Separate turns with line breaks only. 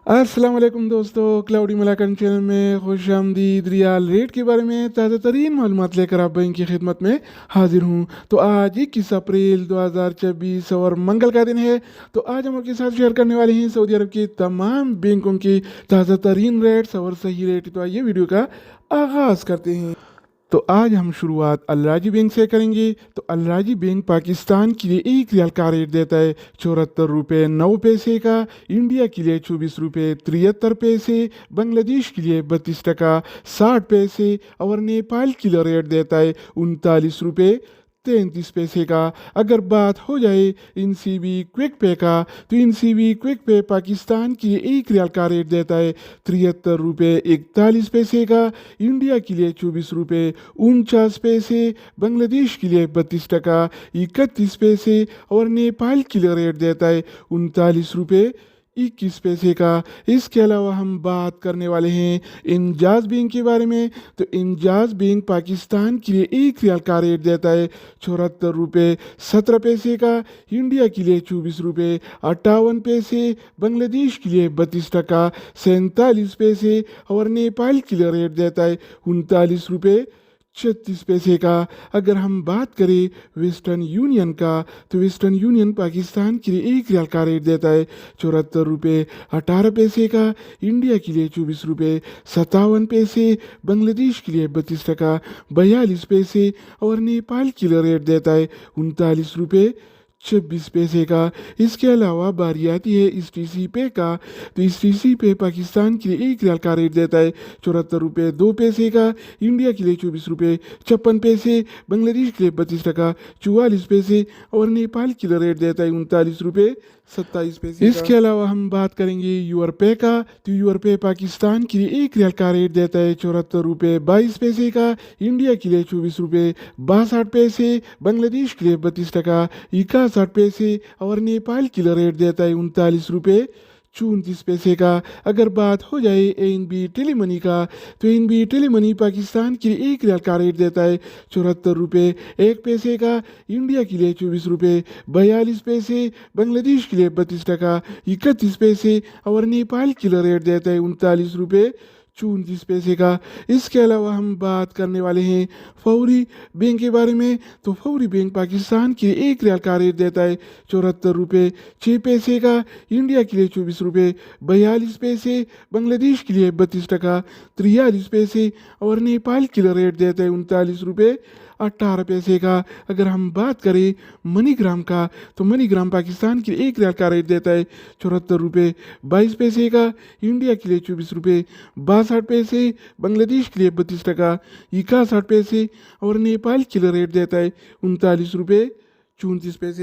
अस्सलाम वालेकुम दोस्तों, क्लाउडी मलाकन चैनल में खुश आमदीद। रियाल रेट के बारे में ताज़ा तरीन मालूमात लेकर आप भाई की खिदमत में हाजिर हूँ। तो आज 21 अप्रैल 2024 और मंगल का दिन है। तो आज हम आपके साथ शेयर करने वाले हैं सऊदी अरब के तमाम बैंकों की ताज़ा तरीन रेट्स और सही रेट। तो आइए वीडियो का आगाज़ करते हैं। तो आज हम शुरुआत अल राजी बैंक से करेंगे। तो अल राजी बैंक पाकिस्तान के लिए 1 रियाल का रेट देता है 74 रुपये 9 पैसे का, इंडिया के लिए 24 रुपये 73 पैसे, बांग्लादेश के लिए 32 टका 60 पैसे और नेपाल के लिए रेट देता है 39 रुपये 33 पैसे का। अगर बात हो जाए इन सी बी क्विक पे का, तो इन सी बी क्विक पे पाकिस्तान के लिए 1 रियाल का रेट देता है 73 रुपये 41 पैसे का, इंडिया के लिए 24 रुपये 49 पैसे, बांग्लादेश के लिए 32 टका 31 पैसे और नेपाल के लिए रेट देता है 39 रुपये 21 पैसे का। इसके अलावा हम बात करने वाले हैं इंजाज बैंक के बारे में। तो इंजाज बैंक पाकिस्तान के लिए 1 रियाल का रेट देता है 74 रुपये 17 पैसे का, इंडिया के लिए 24 रुपये 58 पैसे, बांग्लादेश के लिए 32 टका 47 पैसे और नेपाल के लिए रेट देता है 39 रुपये 36 पैसे का। अगर हम बात करें वेस्टर्न यूनियन का, तो वेस्टर्न यूनियन पाकिस्तान के लिए 1 रियाल का रेट देता है 74 रुपये 18 पैसे का, इंडिया के लिए 24 रुपये 57 पैसे, बांग्लादेश के लिए 32 टका 42 पैसे और नेपाल के लिए रेट देता है 39 रुपये 26 पैसे का। इसके अलावा बारी आती है इस टी सी पे का। तो इस टी सी पे पाकिस्तान के लिए 1 रियाल का रेट देता है 74 रुपये 2 पैसे का, इंडिया के लिए 24 रुपये 56 पैसे, बांग्लादेश के लिए 32 टका 44 पैसे और नेपाल के लिए रेट देता है 39 रुपये 27 पैसे। इसके अलावा हम बात करेंगे यूआर पे का। तो यूआर पे पाकिस्तान के लिए 1 रियाल का रेट देता है 74 रुपये 22 पैसे का, इंडिया के लिए 24 रुपये 62 पैसे, बांग्लादेश के लिए 32 टका 61 पैसे और नेपाल के लिए रेट देता है 39 रुपये 34 पैसे का। अगर बात हो जाए एन बी टेलीमनी का, तो एन बी टेलीमनी पाकिस्तान के लिए 1 रियाल का रेट देता है 74 रुपये 1 पैसे का, इंडिया के लिए 24 रुपये 42 पैसे, बांग्लादेश के लिए 32 टका 31 पैसे और नेपाल के लिए रेट देता है 39 रुपये 34 पैसे का। इसके अलावा हम बात करने वाले हैं फौरी बैंक के बारे में। तो फौरी बैंक पाकिस्तान के 1 रियाल का रेट देता है 74 रुपये 6 पैसे का, इंडिया के लिए 24 रुपये 42 पैसे, बांग्लादेश के लिए 32 टका 43 पैसे और नेपाल के लिए रेट देता है 39 रुपये 18 पैसे का। अगर हम बात करें मनीग्राम का, तो मनीग्राम पाकिस्तान के लिए 1 रियाल का रेट देता है 74 रुपये 22 पैसे का, इंडिया के लिए 24 रुपये 62 पैसे, बांग्लादेश के लिए 32 टका 61 पैसे और नेपाल के लिए रेट देता है 39 रुपये 34 पैसे।